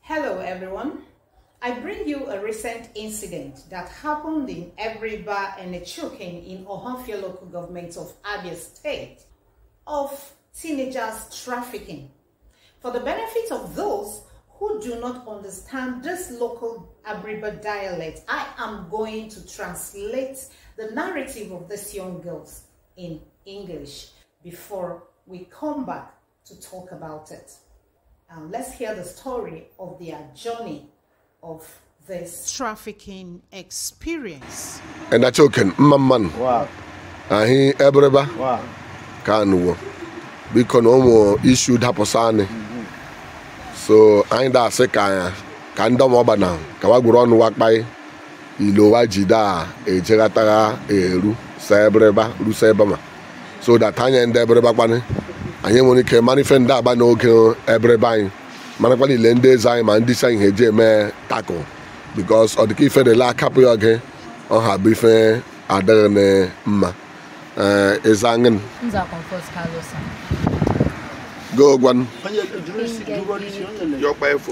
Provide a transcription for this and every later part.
Hello everyone, I bring you a recent incident that happened in Ebriba and Echukin in Ohafia local government of Abia State of teenagers trafficking. For the benefit of those who do not understand this local Abriba dialect, I am going to translate the narrative of these young girls in English before we come back to talk about it. Let's hear the story of their journey of this trafficking experience. And that's okay, man. Wow. He Ebreba. Wow. Can because no issued haposane. So I ain't that sick. I can't do more now. Kawaguru on walk by Ilowajida, a Jegatara, a Ru, Sebreba, Rusebama. So that Tanya and Ebreba Bane. And you only can manifest that by no kill every buying. Manapali lendes I man design heje me tackle because of the key for the la couple again on her beef other than ma is angin. Go one.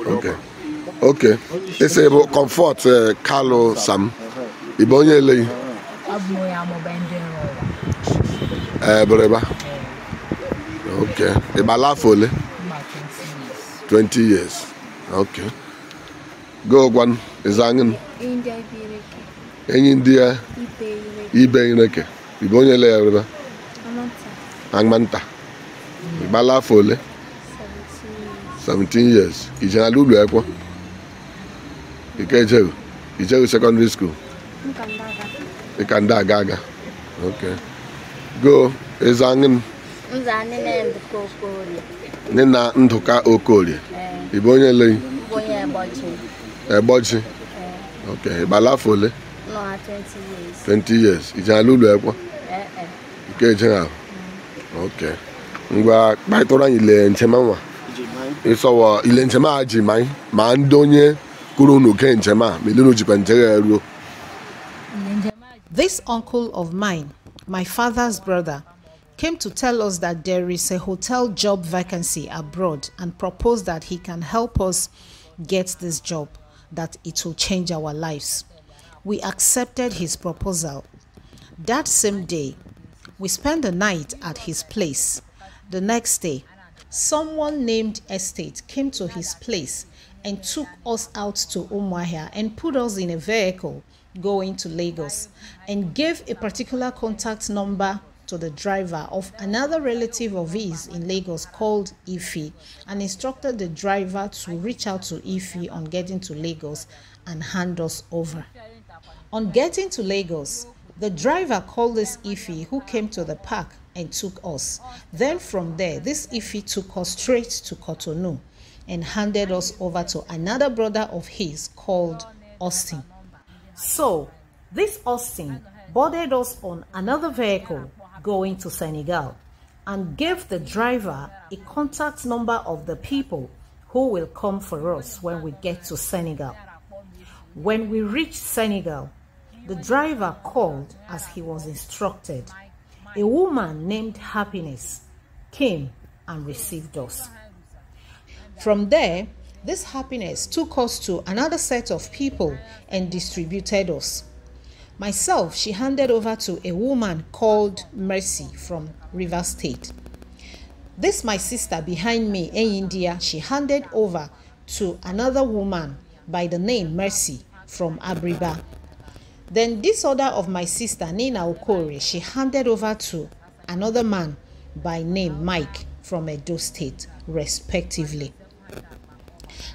Okay. Okay. It's a comfort Carlo Sam. Ibonye Breba. Okay. Ibalafole. 20 years. Okay. Go one. Is angin. India. Ibe ineke. Ibonye le. Angmanta. Ibalafole. 17 years. Ijana lulu ekwo. Ikejeru. Ijeru secondary school. Ikanda gaga. Okay. Go. Is angin. Nina Ntuka Okoli. Ibonye lei. Eboji. Okay. Balafole. No, 20 years. 20 years. Ijana lulu ekwo. Ikejeru. Okay. Ngwa baitora ile nchema. Iso ile nchema aji mai. Ma ndonye kuru no ke nchema. Milunu jipantege ero. This uncle of mine, my father's brother, came to tell us that there is a hotel job vacancy abroad and proposed that he can help us get this job, that it will change our lives. We accepted his proposal. That same day, we spent the night at his place. The next day, someone named Estate came to his place and took us out to Umuahia and put us in a vehicle going to Lagos and gave a particular contact number to the driver of another relative of his in Lagos called Ife and instructed the driver to reach out to Ife on getting to Lagos and hand us over. On getting to Lagos, the driver called this Ife who came to the park and took us. Then from there, this Ife took us straight to Cotonou and handed us over to another brother of his called Austin. So, this Austin boarded us on another vehicle going to Senegal and gave the driver a contact number of the people who will come for us when we get to Senegal. When we reached Senegal, the driver called as he was instructed. A woman named Happiness came and received us. From there, this Happiness took us to another set of people and distributed us. Myself, she handed over to a woman called Mercy from River State. This my sister behind me in India, she handed over to another woman by the name Mercy from Abriba. Then this other of my sister, Nina Okore, she handed over to another man by name Mike from Edo State, respectively.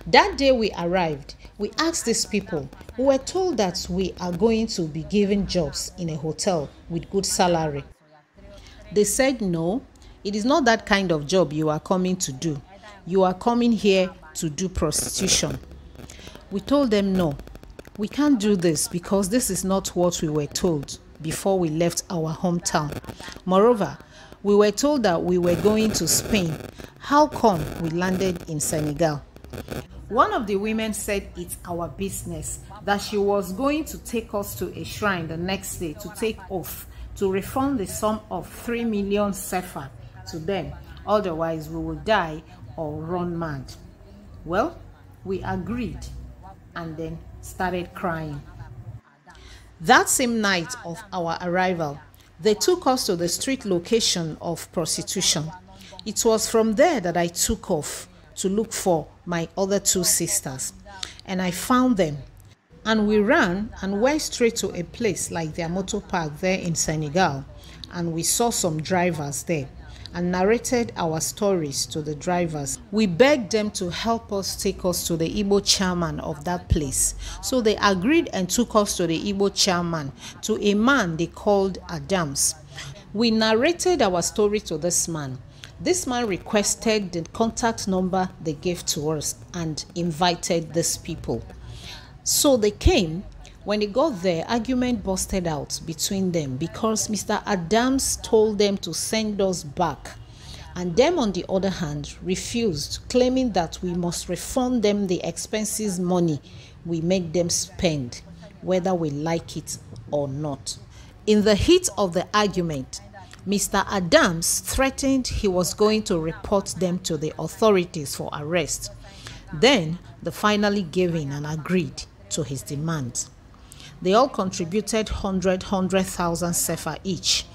That day we arrived, we asked these people. We were told that we are going to be given jobs in a hotel with good salary. They said, no, it is not that kind of job you are coming to do. You are coming here to do prostitution. We told them, no, we can't do this because this is not what we were told before we left our hometown. Moreover, we were told that we were going to Spain. How come we landed in Senegal? One of the women said it's our business, that she was going to take us to a shrine the next day to take oath to refund the sum of 3 million sefa to them. Otherwise, we will die or run mad. Well, We agreed and then started crying. That same night of our arrival, they took us to the street location of prostitution. It was from there that I took off to look for my other two sisters, and I found them. And we ran and went straight to a place like their motor park there in Senegal, and we saw some drivers there and narrated our stories to the drivers. We begged them to help us take us to the Igbo chairman of that place. So they agreed and took us to the Igbo chairman, to a man they called Adams. We narrated our story to this man. This man requested the contact number they gave to us and invited these people. So they came. When they got there, argument busted out between them because Mr. Adams told them to send us back, and them on the other hand refused, claiming that we must refund them the expenses money we make them spend, whether we like it or not. In the heat of the argument, Mr. Adams threatened he was going to report them to the authorities for arrest. Then they finally gave in and agreed to his demands. They all contributed 100,000 sefa each.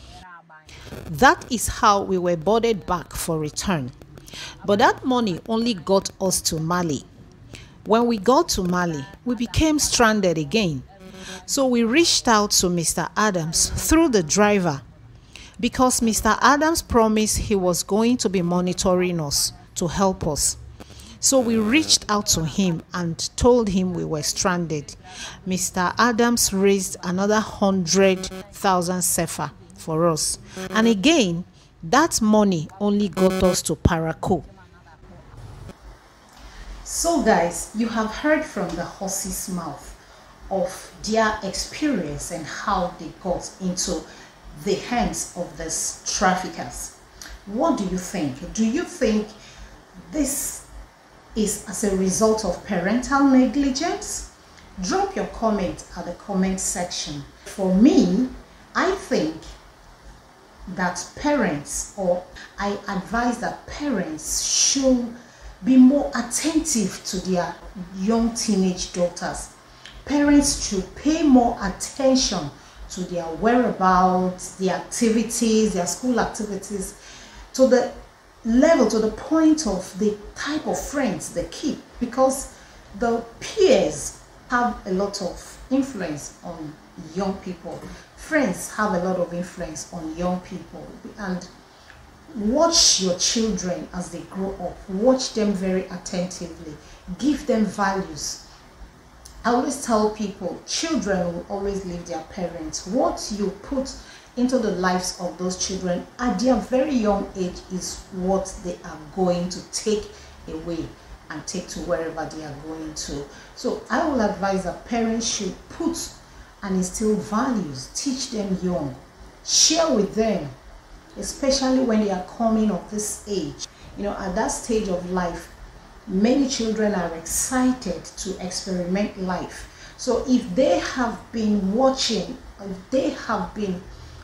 That is how we were boarded back for return. But that money only got us to Mali. When we got to Mali, we became stranded again. So we reached out to Mr. Adams through the driver, because Mr. Adams promised he was going to be monitoring us to help us. So we reached out to him and told him we were stranded. Mr. Adams raised another 100,000 sefa for us. And again, that money only got us to Parakou. So guys, you have heard from the horse's mouth of their experience and how they got into the hands of these traffickers. What do you think? Do you think this is as a result of parental negligence? Drop your comment at the comment section. For me, I think that parents, or I advise that parents should be more attentive to their young teenage daughters. Parents should pay more attention to their whereabouts, their activities, their school activities, to the level, to the point of the type of friends they keep, because the peers have a lot of influence on young people. Friends have a lot of influence on young people, and watch your children as they grow up. Watch them very attentively. Give them values. I always tell people, children will always leave their parents. What you put into the lives of those children at their very young age is what they are going to take away and take to wherever they are going to. So I will advise that parents should put and instill values, teach them young, share with them, especially when they are coming of this age. You know, at that stage of life, many children are excited to experiment life. So if they have been watching, if they have been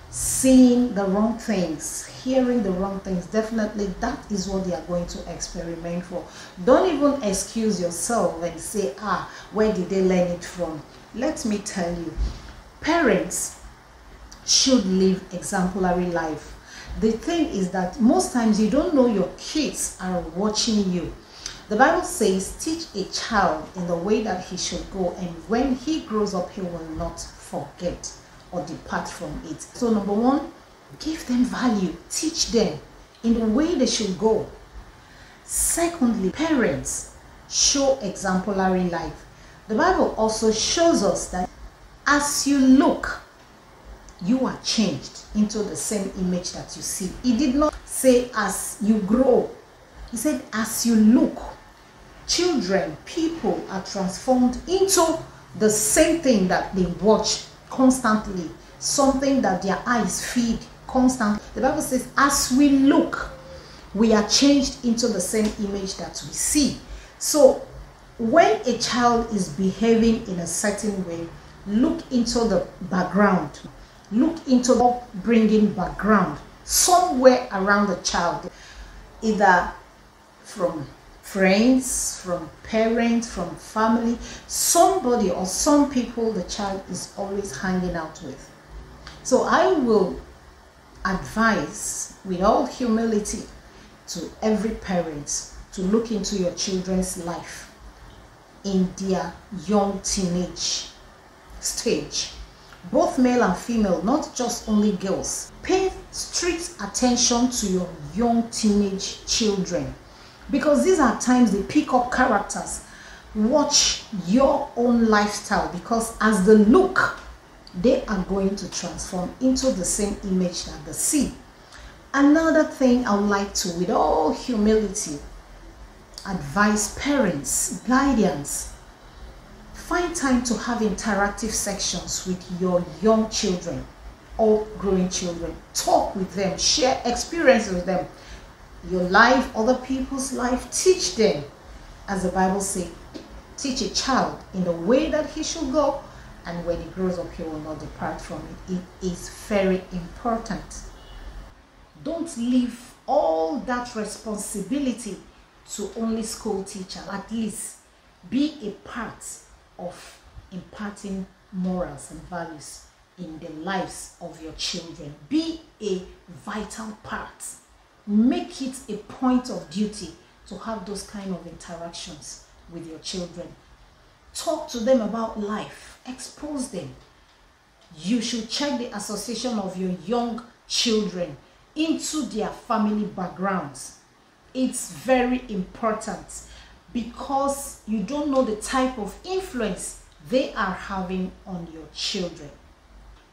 seeing the wrong things, hearing the wrong things, definitely that is what they are going to experiment for. Don't even excuse yourself and say, where did they learn it from? Let me tell you, parents should live exemplary life. The thing is that most times you don't know your kids are watching you. The Bible says, teach a child in the way that he should go, and when he grows up, he will not forget or depart from it. So number one, give them value. Teach them in the way they should go. Secondly, parents, show exemplary life. The Bible also shows us that as you look, you are changed into the same image that you see. He did not say as you grow. He said as you look. Children, people are transformed into the same thing that they watch constantly, something that their eyes feed constantly. The Bible says as we look, we are changed into the same image that we see. So when a child is behaving in a certain way, look into the background, look into the upbringing background, somewhere around the child, either from friends, from parents, from family, somebody or some people the child is always hanging out with. So I will advise with all humility to every parent to look into your children's life in their young teenage stage, both male and female, not just only girls. Pay strict attention to your young teenage children, because these are times they pick up characters. Watch your own lifestyle, because as they look, they are going to transform into the same image that they see. Another thing I would like to, with all humility, advise parents, guardians, find time to have interactive sections with your young children or growing children. Talk with them, share experiences with them. Your life, other people's life, teach them. As the Bible says, teach a child in the way that he should go, and when he grows up, he will not depart from it. It is very important. Don't leave all that responsibility to only school teacher. At least be a part of imparting morals and values in the lives of your children. Be a vital part. Make it a point of duty to have those kind of interactions with your children. Talk to them about life. Expose them. You should check the association of your young children into their family backgrounds. It's very important, because you don't know the type of influence they are having on your children.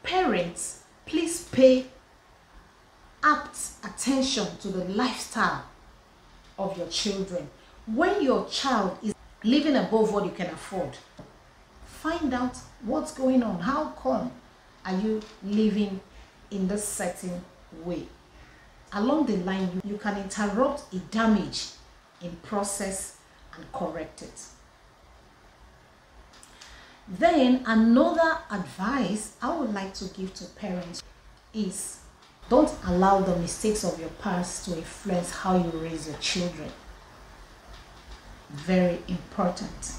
Parents, please pay apt attention to the lifestyle of your children. When your child is living above what you can afford, find out what's going on. How come are you living in this certain way? Along the line, you can interrupt a damage in process and correct it. Then another advice I would like to give to parents is, don't allow the mistakes of your past to influence how you raise your children. Very important.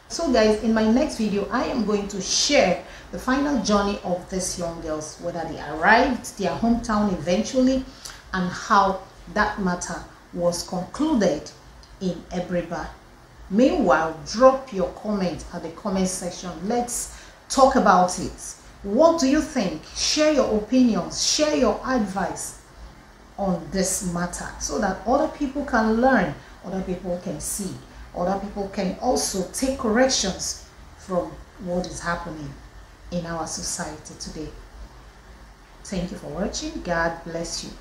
So guys, in my next video, I am going to share the final journey of these young girls, whether they arrived their hometown eventually, and how that matter was concluded in Ebriba. Meanwhile, drop your comment at the comment section. Let's talk about it. What do you think? Share your opinions, share your advice on this matter, so that other people can learn, other people can see, other people can also take corrections from what is happening in our society today. Thank you for watching. God bless you.